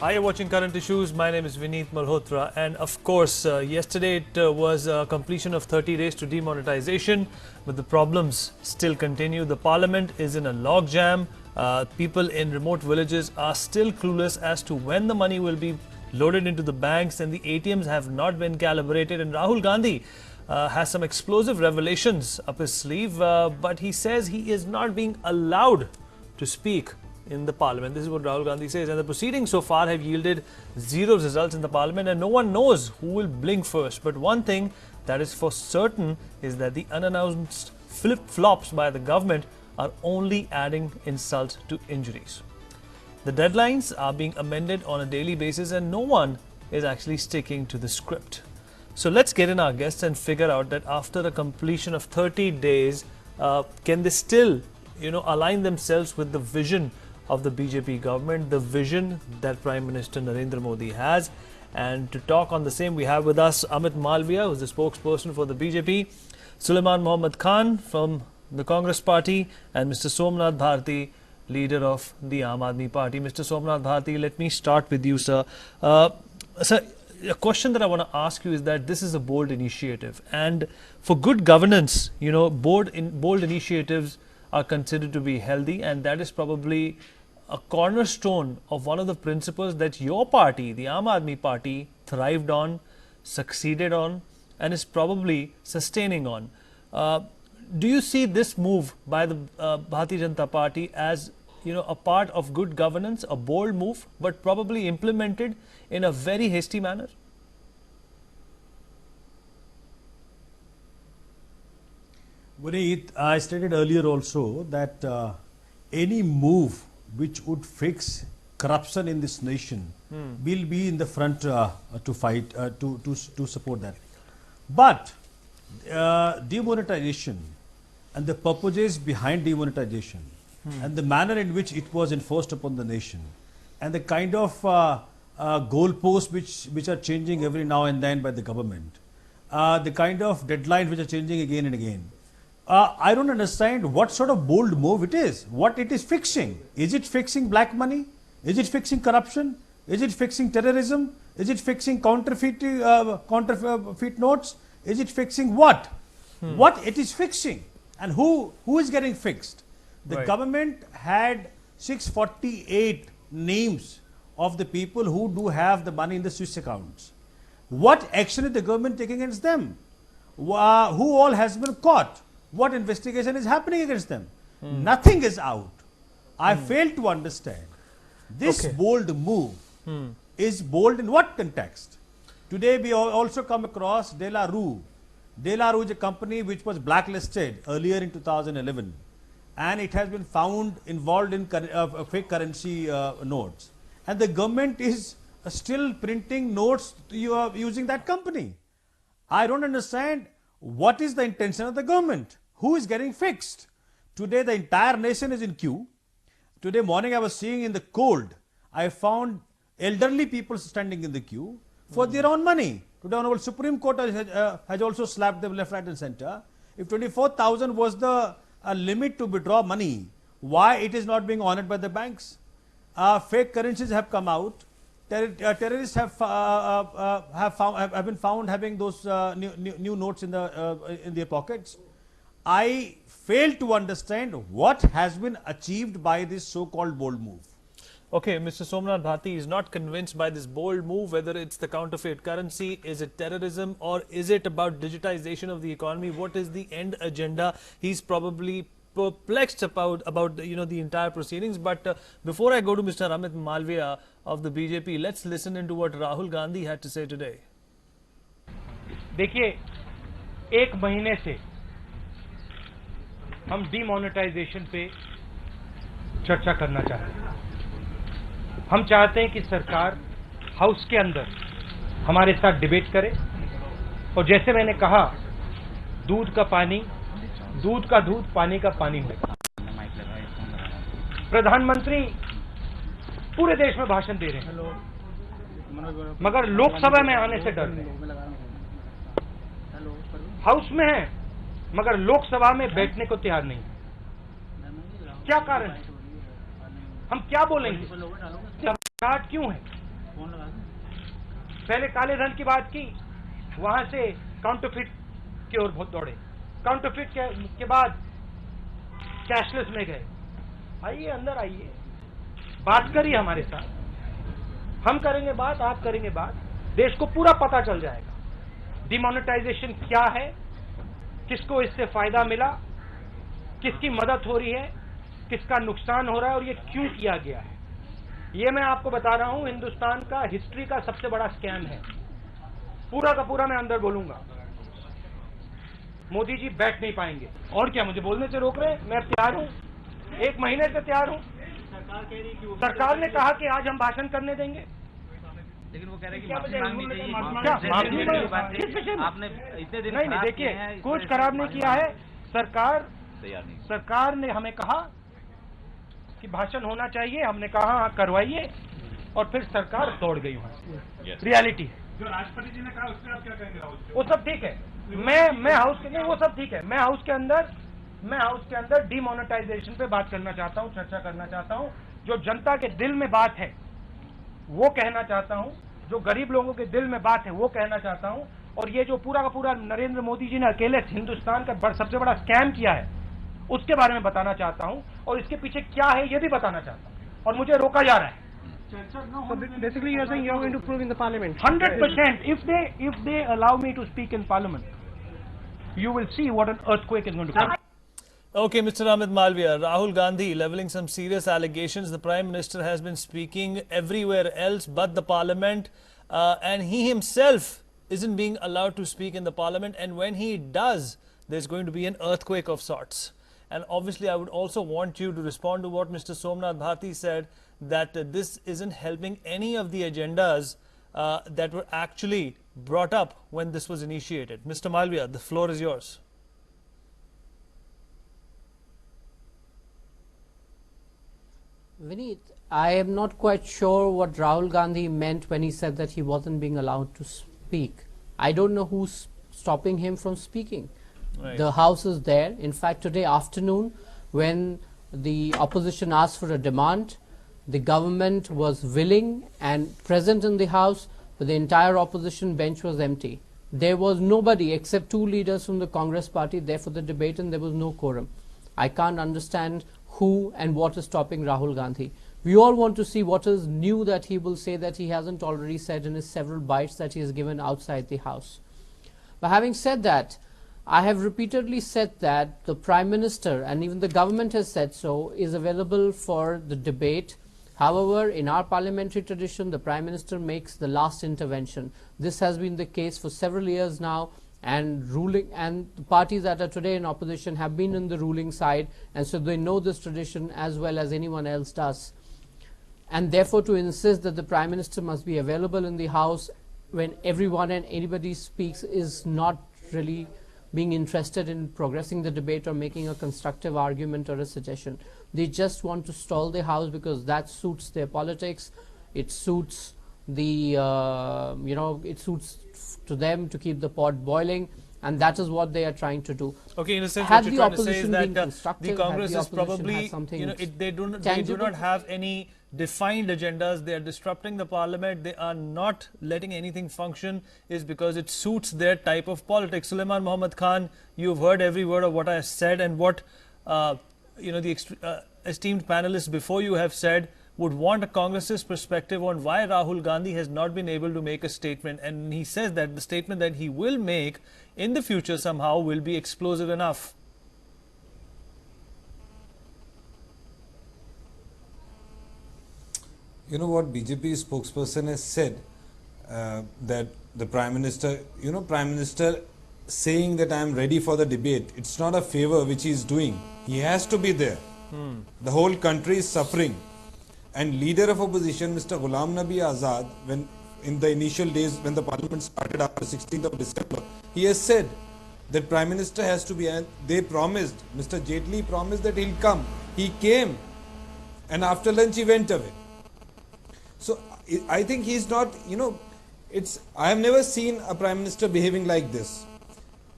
Hi, you're watching Current Issues. My name is Vineet Malhotra, and of course, yesterday it was completion of 30 days to demonetisation, but the problems still continue. The parliament is in a logjam. People in remote villages are still clueless as to when the money will be loaded into the banks, and the ATMs have not been calibrated. And Rahul Gandhi has some explosive revelations up his sleeve, but he says he is not being allowed to speak in the parliament. This is what Rahul Gandhi says. And the proceedings so far have yielded zero results in the parliament, and no one knows who will blink first. But one thing that is for certain is that the unannounced flip-flops by the government are only adding insult to injuries. The deadlines are being amended on a daily basis, and no one is actually sticking to the script. So let's get in our guests and figure out that after the completion of 30 days, can they still, align themselves with the vision of the BJP government, the vision that Prime Minister Narendra Modi has. And to talk on the same, we have with us Amit Malviya, who is the spokesperson for the BJP, Sulaiman Mohammad Khan from the Congress Party, and Mr. Somnath Bharti, leader of the Aam Aadmi Party. Mr. Somnath Bharti, let me start with you, sir. Sir, a question that I want to ask you is that this is a bold initiative, and for good governance, bold initiatives are considered to be healthy, and that is probably a cornerstone of one of the principles that your party, the Aam Aadmi Party, thrived on, succeeded on, and is probably sustaining on. Do you see this move by the Bharatiya Janata Party as a part of good governance, a bold move, but probably implemented in a very hasty manner? Vineet, I stated earlier also that any move which would fix corruption in this nation will be in the front to fight, to support that. But demonetization and the purposes behind demonetization and the manner in which it was enforced upon the nation and the kind of goalposts which are changing every now and then by the government, the kind of deadlines which are changing again and again. I don't understand what sort of bold move it is, what it is fixing. Is it fixing black money? Is it fixing corruption? Is it fixing terrorism? Is it fixing counterfeit notes? Is it fixing what? What it is fixing? And who is getting fixed? The government had 648 names of the people who do have the money in the Swiss accounts. What action is the government taking against them? Who all has been caught? What investigation is happening against them? Nothing is out. I fail to understand. This bold move is bold in what context? Today we also come across De La Rue. De La Rue is a company which was blacklisted earlier in 2011, and it has been found involved in fake currency notes. And the government is still printing notes using that company. I don't understand. What is the intention of the government? Who is getting fixed? Today the entire nation is in queue. Today morning I was seeing in the cold, I found elderly people standing in the queue for their own money. Today Honorable Supreme Court has also slapped them left, right and center. If 24,000 was the limit to withdraw money, why it is not being honored by the banks? Fake currencies have come out. Terrorists have been found having those new notes in their pockets. I fail to understand what has been achieved by this so-called bold move. Okay, Mr. Somnath Bharti is not convinced by this bold move, whether it's the counterfeit currency, is it terrorism, or is it about digitization of the economy? What is the end agenda? He's probably perplexed about the entire proceedings. But before I go to Mr. Amit Malviya of the BJP, let's listen into what Rahul Gandhi had to say today. देखिए, एक महीने से हम demonetisation पे चर्चा करना चाहते हैं। हम चाहते हैं कि सरकार हाउस के अंदर हमारे साथ डिबेट करे, और जैसे मैंने कहा, दूध का दूध, पानी का पानी हो। प्रधानमंत्री पूरे देश में भाषण दे रहे हैं, मगर लोकसभा में आने से डर रहे हैं। हाउस में है, मगर लोकसभा में बैठने को तैयार नहीं। क्या कारण है? हम क्या बोलेंगे? घबराहट क्यों है? पहले काले धन की बात की, वहां से काउंटरफिट की ओर बहुत दौड़े, काउंटरफिट के बाद कैशलेस में गए। आइए अंदर आइए, बात करिए हमारे साथ, हम करेंगे बात, आप करेंगे बात, देश को पूरा पता चल जाएगा डिमोनेटाइजेशन क्या है, किसको इससे फायदा मिला, किसकी मदद हो रही है, किसका नुकसान हो रहा है और ये क्यों किया गया है। ये मैं आपको बता रहा हूं, हिंदुस्तान का हिस्ट्री का सबसे बड़ा स्कैम है। पूरा का पूरा मैं अंदर बोलूंगा। मोदी जी बैठ नहीं पाएंगे। और क्या मुझे बोलने से रोक रहे हैं? मैं तैयार हूं, 1 महीने से तैयार हूं। सरकार ने कहा कि आज हम भाषण करने देंगे, लेकिन वो कह रहे हैं कि आपने इतने दिन नहीं, देखिए कुछ खराब नहीं किया है। सरकार ने हमें कहा कि भाषण होना चाहिए, हमने कहा हाँ करवाइए, और फिर सरकार दौड़ गई वहां। रियलिटी है जो राष्ट्रपति जी ने कहा, उसमें आप क्या कहेंगे राहुल? वो सब ठीक है, मैं हाउस के नहीं, वो सब ठीक है। मैं हाउस के अंदर डिमोनेटाइजेशन पे बात करना चाहता हूं, चर्चा करना चाहता हूं। जो जनता के दिल में बात है वो कहना चाहता हूं, जो गरीब लोगों के दिल में बात है वो कहना चाहता हूं। और ये जो पूरा का पूरा नरेंद्र मोदी जी ने अकेले हिंदुस्तान का सबसे बड़ा स्कैम किया है, उसके बारे में बताना चाहता हूं, और इसके पीछे क्या है ये भी बताना चाहता हूं, और मुझे रोका जा रहा है। So basically, you are saying you are going to prove in the parliament. 100%. If they allow me to speak in parliament, you will see what an earthquake is going to come. Okay, Mr. Amit Malviya, Rahul Gandhi levelling some serious allegations. The Prime Minister has been speaking everywhere else but the Parliament, and he himself isn't being allowed to speak in the Parliament, and when he does, there's going to be an earthquake of sorts. And obviously, I would also want you to respond to what Mr. Somnath Bharti said, that this isn't helping any of the agendas that were actually brought up when this was initiated. Mr. Malviya, the floor is yours. Vineet, I am not quite sure what Rahul Gandhi meant when he said that he wasn't being allowed to speak. I don't know who's stopping him from speaking. Right. The House is there. In fact, today afternoon, when the opposition asked for a demand, the government was willing and present in the House, but the entire opposition bench was empty. There was nobody except 2 leaders from the Congress party there for the debate, and there was no quorum. I can't understand who and what is stopping Rahul Gandhi. We all want to see what is new that he will say that he hasn't already said in his several bites that he has given outside the House. But having said that, I have repeatedly said that the Prime Minister, and even the government has said so, is available for the debate. However, in our parliamentary tradition, the Prime Minister makes the last intervention. This has been the case for several years now, and the parties that are today in opposition have been in the ruling side, and so they know this tradition as well as anyone else does. And therefore, to insist that the Prime Minister must be available in the House when everyone and anybody speaks is not really being interested in progressing the debate or making a constructive argument or a suggestion. They just want to stall the House because that suits their politics. It suits the it suits to them to keep the pot boiling, and that is what they are trying to do. Okay, in a sense, Had what the you're trying to say is opposition that been constructive, the Congress had the is opposition probably, had something they do tangible? not have any defined agendas. They are disrupting the parliament. They are not letting anything function, is because it suits their type of politics. Sulaiman Muhammad Khan, you've heard every word of what I said, and what the esteemed panelists before you have said. Would want a Congress's perspective on why Rahul Gandhi has not been able to make a statement, and he says that the statement that he will make in the future somehow will be explosive enough. You know what BJP spokesperson has said, that the Prime Minister, Prime Minister saying that I am ready for the debate, it's not a favor which he is doing. He has to be there. The whole country is suffering. And leader of opposition, Mr. Ghulam Nabi Azad, when in the initial days when the parliament started after 16th of December, he has said that Prime Minister has to be, and they promised, Mr. Jaitley promised that he'll come. He came, and after lunch he went away. So I think he's not, I have never seen a Prime Minister behaving like this.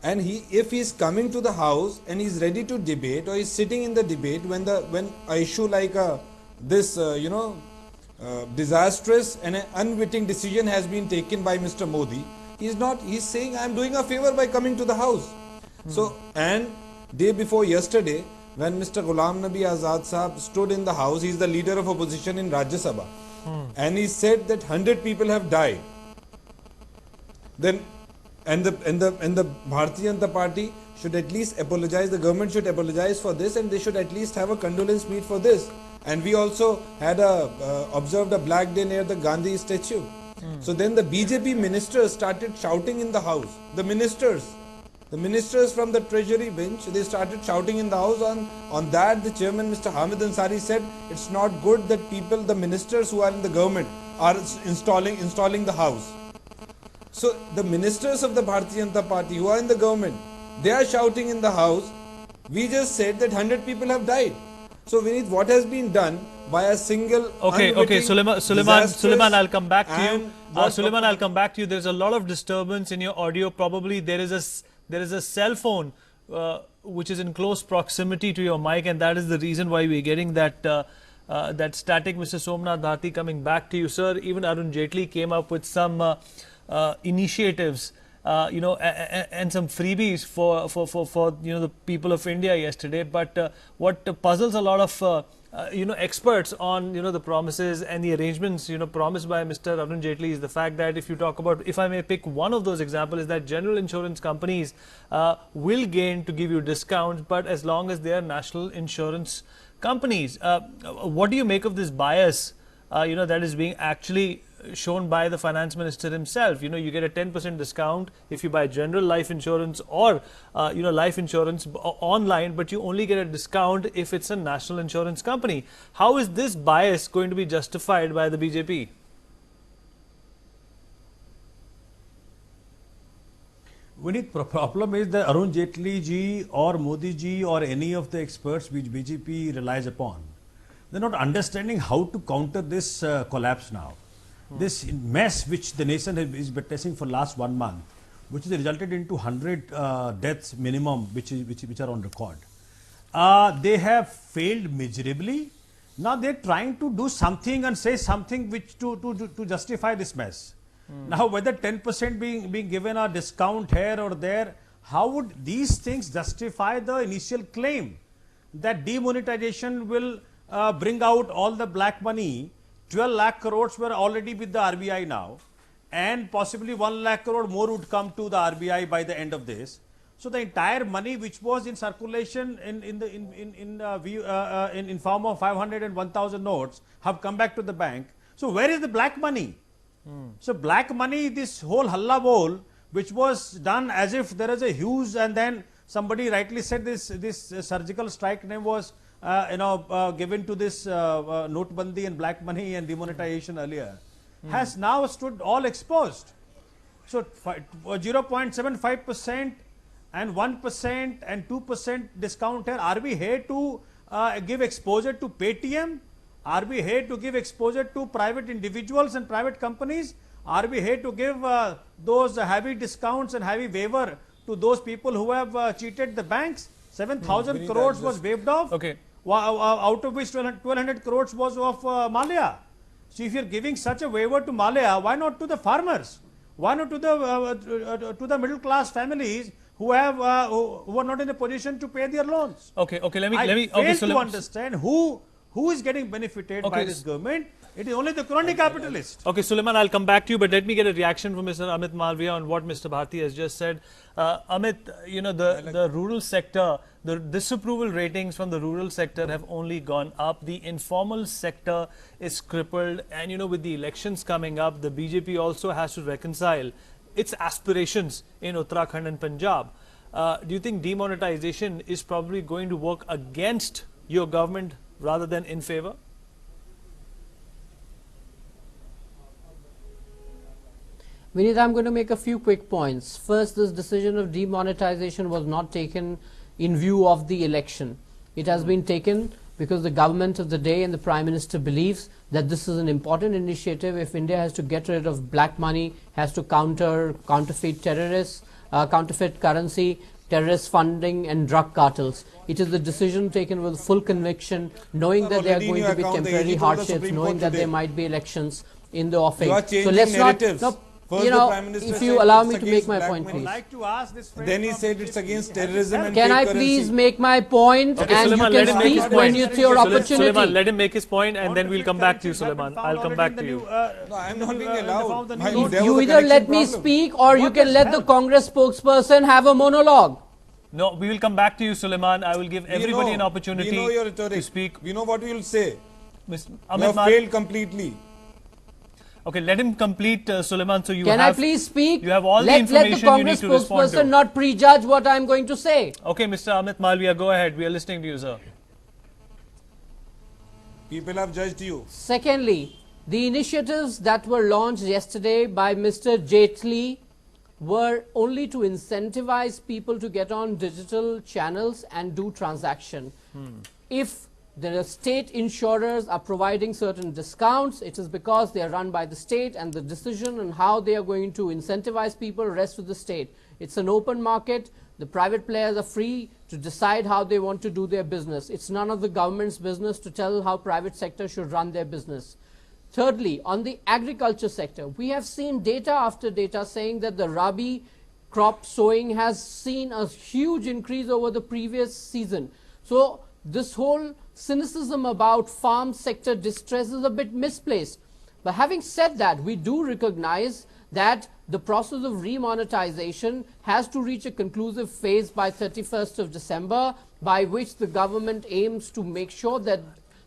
And if he's coming to the House and he's ready to debate, or he's sitting in the debate when an issue like this, disastrous and an unwitting decision has been taken by Mr. Modi. He's saying I am doing a favor by coming to the house. So, and day before yesterday, when Mr. Ghulam Nabi Azad Sahab stood in the house, he is the leader of opposition in Rajya Sabha, and he said that 100 people have died. Then, and the Bharatiya Janata Party should at least apologize. The government should apologize for this, and they should at least have a condolence meet for this. And we also had observed a black day near the Gandhi statue. So then the BJP ministers started shouting in the house. The ministers from the treasury bench, they started shouting in the house. On that, the chairman, Mr. Hamid Ansari, said it's not good that the ministers who are in the government are installing the house. So the ministers of the Bharatiya Janata Party who are in the government, they are shouting in the house. We just said that 100 people have died. So Vineet, what has been done by a single Okay, Suleiman, I'll come back to you. Suleiman, I'll come back to you. There's a lot of disturbance in your audio. Probably there is a cell phone which is in close proximity to your mic, and that is the reason why we're getting that that static. Mr. Somnath Bharti, coming back to you, sir. Even Arun Jaitley came up with some initiatives, and some freebies for the people of India yesterday. But what puzzles a lot of experts on the promises and the arrangements promised by Mr. Arun Jaitley is the fact that if you talk about, if I may pick one of those examples, is that general insurance companies will gain to give you discounts, but as long as they are national insurance companies. What do you make of this bias that is being actually shown by the finance minister himself? You get a 10% discount if you buy general life insurance or life insurance online, but you only get a discount if it's a national insurance company. How is this bias going to be justified by the BJP? The problem is that Arun Jaitley ji or Modi ji or any of the experts which BJP relies upon, they're not understanding how to counter this collapse now. This mess which the nation is witnessing for last 1 month, which has resulted into 100 deaths minimum, which are on record. They have failed miserably. Now they're trying to do something and say something which to justify this mess. Now whether 10% being given a discount here or there, how would these things justify the initial claim that demonetization will bring out all the black money? 12 lakh crores were already with the RBI now, and possibly 1 lakh crore more would come to the RBI by the end of this. So the entire money which was in circulation in form of 500 and 1000 notes have come back to the bank. So where is the black money? So black money, this whole halla bol, which was done as if there is a huge, and then somebody rightly said this surgical strike name was given to this notebandi and black money and demonetization earlier, has now stood all exposed. So 0.75% and 1% and 2% discount here. Are we here to give exposure to Paytm? Are we here to give exposure to private individuals and private companies? Are we here to give those heavy discounts and heavy waiver to those people who have cheated the banks? 7,000 crores was waived off. Okay. Out of which 1,200 crores was of Malia. So if you're giving such a waiver to Malia, why not to the farmers? Why not to the middle class families who are not in a position to pay their loans? Okay. Let me. I fail to understand who is getting benefited by this government. It is only the crony capitalist. Okay, Suleiman, I'll come back to you, but let me get a reaction from Mr. Amit Malviya on what Mr. Bharti has just said. Amit, the rural sector, the disapproval ratings from the rural sector have only gone up. The informal sector is crippled, and with the elections coming up, the BJP also has to reconcile its aspirations in Uttarakhand and Punjab. Do you think demonetization is probably going to work against your government rather than in favor? Vineet, I'm going to make a few quick points. First, this decision of demonetization was not taken in view of the election. It has been taken because the government of the day and the Prime Minister believes that this is an important initiative. If India has to get rid of black money, has to counter counterfeit terrorists, counterfeit currency, terrorist funding and drug cartels. It is a decision taken with full conviction, knowing that there are going to be temporary hardships, knowing that there might be elections in the offing. You are changing so let's narratives. not, First you the know, Prime Minister if you said allow it's me to make against my black point, money. please. like to ask this friend Then he from said it's BJP, against has he terrorism said and Can fake I currency. please make my point Okay, and Suleiman, you let can him make his speak when point. it's your opportunity? Suleiman, let him make his point and then we'll come back to you, Suleiman. I'll come back to you. No, I'm not being allowed. There You was a either let connection me problem. speak or you can let the Congress spokesperson have a monologue. No, we will come back to you, Suleiman. I will give everybody an opportunity We know your rhetoric. to speak. We know what you will say. Mr. You Amit have Mal- failed completely. Okay, let him complete, Suleiman. So you Can have. I please speak? You have all the let information the you Congress need to respond spokesperson to. not prejudge what I am going to say. Okay, Mr. Amit Malviya, go ahead. We are listening to you, sir. People have judged you. Secondly, the initiatives that were launched yesterday by Mr. Jaitley were only to incentivize people to get on digital channels and do transaction. If the state insurers are providing certain discounts, it is because they are run by the state, and the decision on how they are going to incentivize people rests with the state. It's an open market. The private players are free to decide how they want to do their business. It's none of the government's business to tell how private sector should run their business. Thirdly, on the agriculture sector, we have seen data after data saying that the Rabi crop sowing has seen a huge increase over the previous season. So this whole cynicism about farm sector distress is a bit misplaced. But having said that, we do recognize that the process of remonetization has to reach a conclusive phase by 31st of December, by which the government aims to make sure that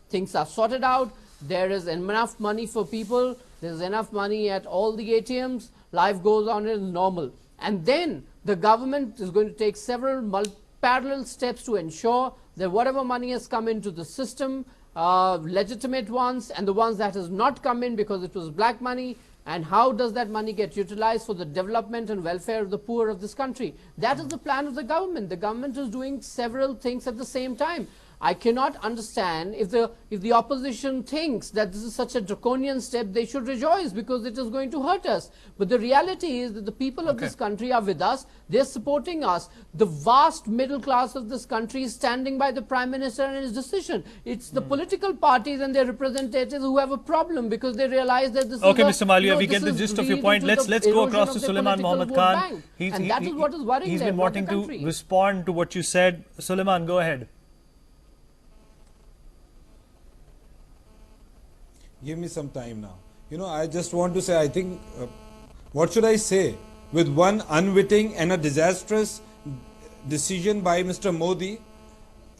things are sorted out. There is enough money for people, there's enough money at all the ATMs, life goes on as normal. And then the government is going to take several parallel steps to ensure that whatever money has come into the system, legitimate ones and the ones that has not come in because it was black money, and how does that money get utilized for the development and welfare of the poor of this country. That is the plan of the government. The government is doing several things at the same time. I cannot understand if the opposition thinks that this is such a draconian step, they should rejoice because it is going to hurt us. But the reality is that the people of this country are with us. They're supporting us. The vast middle class of this country is standing by the Prime Minister and his decision. It's the political parties and their representatives who have a problem because they realize that this Okay, is Mr. Malviya, we this get the is gist of your leading point. to Let's the go erosion across of to their Suleiman political Mohammed vote Khan. bank. And that is what is worrying He's them, been not the wanting to country. respond to what you said. Suleiman, go ahead. Give me some time now. You know, I just want to say, I think, what should I say? With one unwitting and a disastrous decision by Mr. Modi,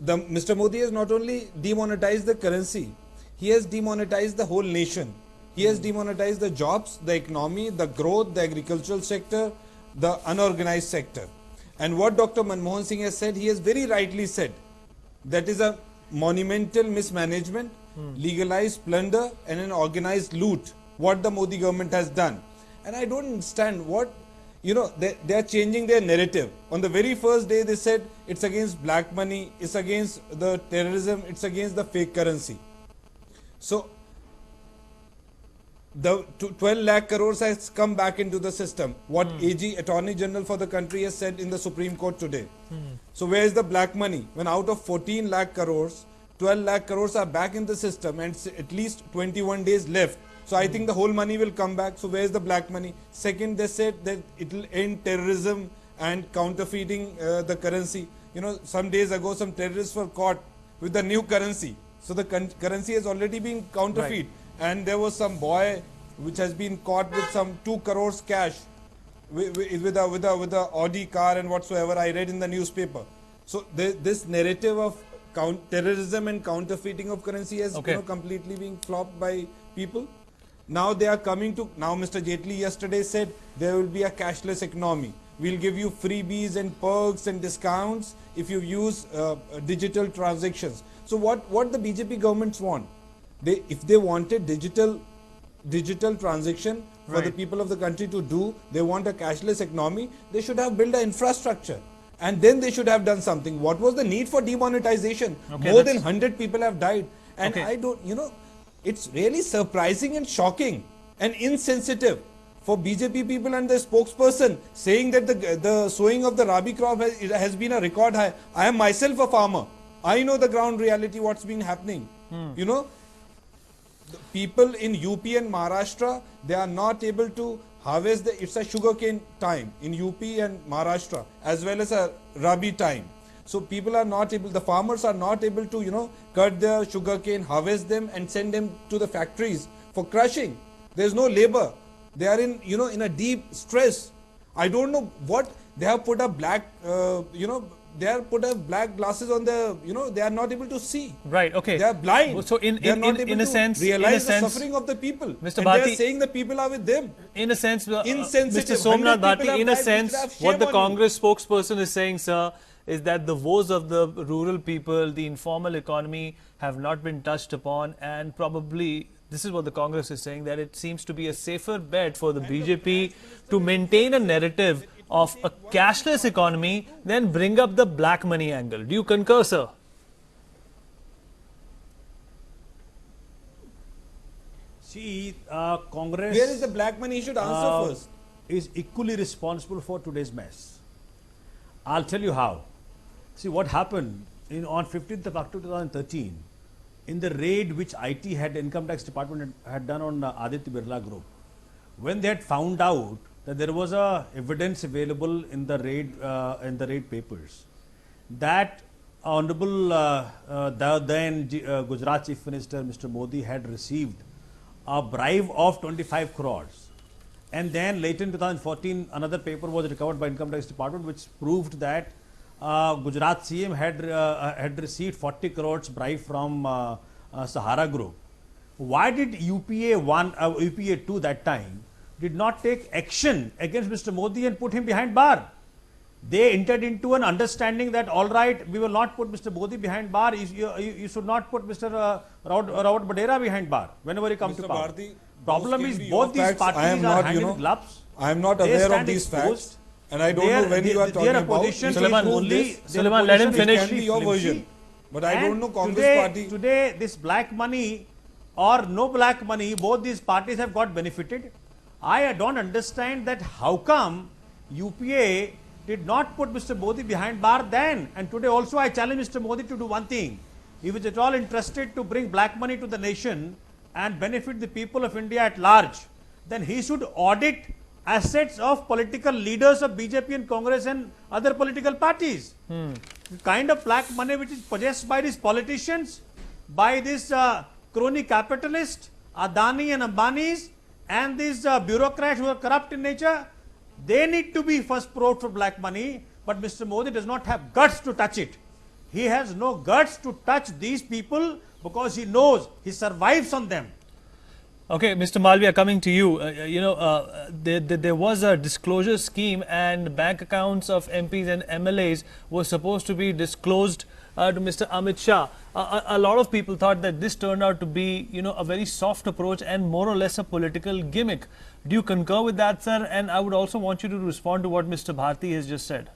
Mr. Modi has not only demonetized the currency, he has demonetized the whole nation. He has demonetized the jobs, the economy, the growth, the agricultural sector, the unorganized sector. And what Dr. Manmohan Singh has said, he has very rightly said, that is a monumental mismanagement, legalized plunder and an organized loot, what the Modi government has done. And I don't understand what, you know, they are changing their narrative. On the very first day they said it's against black money, it's against the terrorism, it's against the fake currency. So the 12 lakh crores has come back into the system. What AG, Attorney General for the country, has said in the Supreme Court today. So where is the black money? When out of 14 lakh crores, 12 lakh crores are back in the system and at least 21 days left. So I think the whole money will come back. So where is the black money? Second, they said that it will end terrorism and counterfeiting the currency. You know, some days ago, some terrorists were caught with the new currency. So the currency has already been counterfeit. Right. And there was some boy which has been caught with some 2 crores cash with a Audi car and whatsoever I read in the newspaper. So this narrative of terrorism and counterfeiting of currency has completely been flopped by people. Now they are coming to, now Mr. Jaitley yesterday said there will be a cashless economy. We'll give you freebies and perks and discounts if you use digital transactions. So what the BJP governments want? If they wanted digital transaction for the people of the country to do, they want a cashless economy, they should have built an infrastructure. And then they should have done something. What was the need for demonetization? More than 100 people have died. And I don't, you know, it's really surprising and shocking and insensitive for BJP people and the spokesperson saying that the sowing of the Rabi crop has been a record high. I am myself a farmer. I know the ground reality, what's been happening. You know, the people in UP and Maharashtra, they are not able to harvest it's a sugarcane time in UP and Maharashtra as well as a Rabi time. So people are not able, the farmers are not able to, you know, cut the sugarcane, harvest them and send them to the factories for crushing. There is no labor. They are in, you know, in a deep stress. I don't know what they have put a black, they have put a black glasses on the, you know, they are not able to see. Right. Okay. They are blind. So in a sense, realize the suffering of the people. Mr. And Bharti, they are saying the people are with them. In a sense, Insensitive. Mr. Somnath 100 people Bharti, have in a died, sense, which have what shame the on Congress spokesperson is saying, sir, is that the woes of the rural people, the informal economy have not been touched upon, and probably this is what the Congress is saying, that it seems to be a safer bet for the BJP to maintain a narrative of a cashless economy than bring up the black money angle. Do you concur, sir? See, Congress Where is the black money? You should answer first. is equally responsible for today's mess. I'll tell you how. See what happened on 15th of October 2013 in the raid which IT had, Income Tax Department had done on Aditya Birla Group. When they had found out that there was evidence available in the raid papers that Honorable then Gujarat Chief Minister Mr. Modi had received a bribe of 25 crores. And then later in 2014, another paper was recovered by Income Tax Department which proved that Gujarat CM had received 40 crores bribe from Sahara Group. Why did UPA 1, UPA 2 that time did not take action against Mr. Modi and put him behind bar? They entered into an understanding that all right, we will not put Mr. Modi behind bar. You should not put Mr. Rahul Badera behind bar whenever he comes to power. Bharti, Problem is both these parties are hand in gloves. I am not aware of these facts, and I don't know when you are talking about. Suleiman, let him finish. Can be your version, but I don't know Congress party. Today, this black money or no black money, both these parties have got benefited. I don't understand that how come UPA did not put Mr. Modi behind bar then, and today also I challenge Mr. Modi to do one thing. If he is at all interested to bring black money to the nation and benefit the people of India at large, then he should audit assets of political leaders of BJP and Congress and other political parties. The kind of black money which is possessed by these politicians, by this crony capitalist, Adani and Ambanis, and these bureaucrats who are corrupt in nature, they need to be first probed for black money, but Mr. Modi does not have guts to touch it. He has no guts to touch these people because he knows he survives on them. Okay, Mr. Malviya, coming to you, there was a disclosure scheme and bank accounts of MPs and MLAs were supposed to be disclosed to Mr. Amit Shah. A lot of people thought that this turned out to be, a very soft approach and more or less a political gimmick. Do you concur with that, sir? And I would also want you to respond to what Mr. Bharti has just said.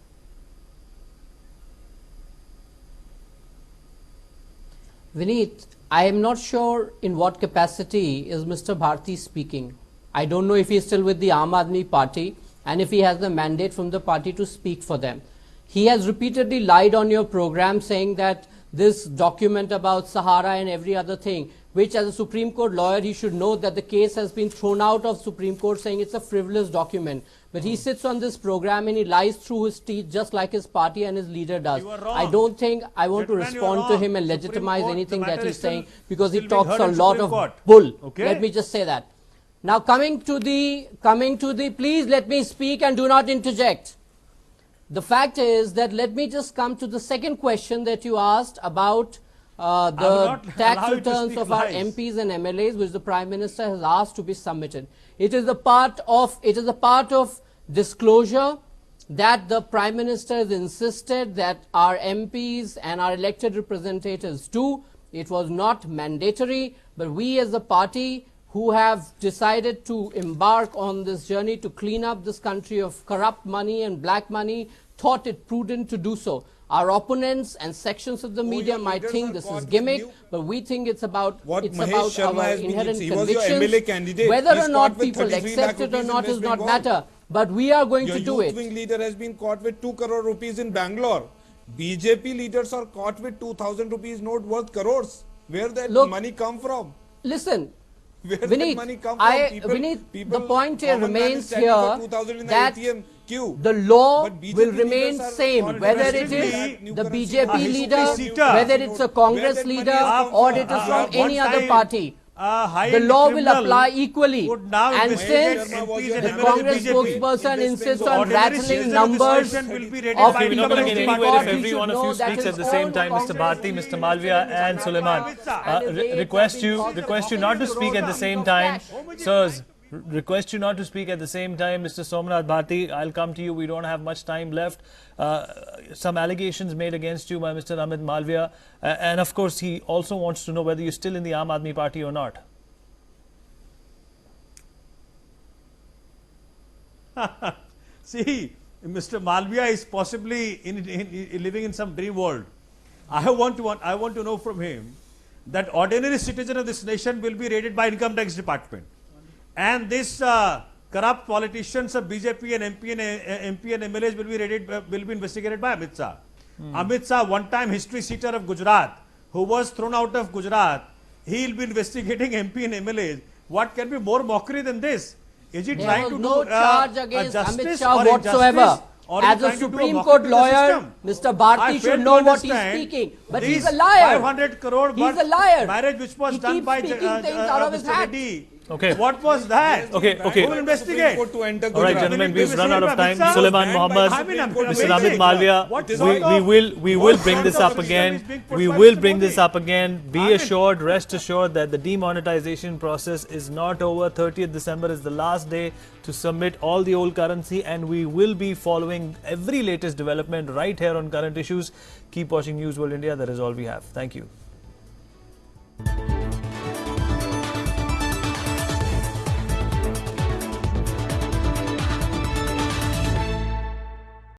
Vineet, I am not sure in what capacity is Mr. Bharti speaking. I don't know if he is still with the Aam Aadmi Party and if he has the mandate from the party to speak for them. He has repeatedly lied on your program saying that this document about Sahara and every other thing, which as a Supreme Court lawyer he should know that the case has been thrown out of Supreme Court saying it's a frivolous document. But he sits on this program and he lies through his teeth just like his party and his leader does. I don't think I want to respond to him and legitimize anything that he's saying because he talks a lot of bull. Okay? Let me just say that. Now coming to the, please let me speak and do not interject. The fact is that let me just come to the second question that you asked about the tax returns of our MPs and MLAs, which the Prime Minister has asked to be submitted. It is a part of disclosure that the Prime Minister has insisted that our MPs and our elected representatives do. It was not mandatory, but we as a party who have decided to embark on this journey to clean up this country of corrupt money and black money thought it prudent to do so. Our opponents and sections of the media your might leaders think are this caught is with gimmick, new- but we think it's about What it's Mahesh about Sharma our has been- inherent he was your convictions. MLA candidate. Whether He's or caught not with people 33 accept lakh it or rupees not does investment not bond. matter. But we are going Your to do youth it. wing leader has been caught with 2 crore rupees in Bangalore. BJP leaders are caught with 2,000 rupees note worth crores. Where that Look, money come from? Listen, Where Vineet, that money come from? Vineet, the point here common man is remains standing for here 2,000 in the that ATM queue. the law But BJP will leaders remain are same, caught whether it with is that new the currency BJP note. leader, seater. whether it's a Congress that money leader, has come or from? it is from One any other time, party. high The law will criminal apply equally. would now And investigate since MPs and the MLAs Congress BJP. spokesperson insists on Ordinary rattling citizen of this numbers nation will be rated of by Okay, we're not going to get Supreme anywhere Court, if he every should one of know you that speaks his at the same own time, Mr. Congress Bharti, Mr. Malviya and Suleiman. Request you not to speak at the same time. Sirs, request you not to speak at the same time. Mr. Somnath Bharti, I'll come to you. We don't have much time left. Some allegations made against you by Mr. Amit Malviya. And of course, he also wants to know whether you're still in the Aam Aadmi Party or not. See, Mr. Malviya is possibly living in some dream world. I want to know from him that ordinary citizen of this nation will be raided by income tax department, and this corrupt politicians of BJP and MP and MLAs will be raided, will be investigated by Amit Shah. Amit Shah, one-time history seater of Gujarat, who was thrown out of Gujarat, he will be investigating MP and MLAs. What can be more mockery than this? Is he There trying was to no do charge a against Amit justice Shah or whatsoever. injustice, or is he As a trying to do Supreme mockery Court to the lawyer, system? Mr. I Bharti fail should to know what he's understand speaking. But these he's a liar. 500 crore He's a liar. marriage which was He done keeps by speaking things out of his Mr. hat. Reddy. Okay. What was that? Okay. Who will investigate? All right, gentlemen, we've run out of time. Mr. Suleiman Mohammed, I mean, I'm Mr. amazing. Amit Malviya, What sort of- we will what bring sort this of up system again. is being put We by will Mr. bring Modi? this up again. Be I mean- assured, rest assured that the demonetization process is not over. 30th December is the last day to submit all the old currency, and we will be following every latest development right here on Current Issues. Keep watching News World India. That is all we have. Thank you.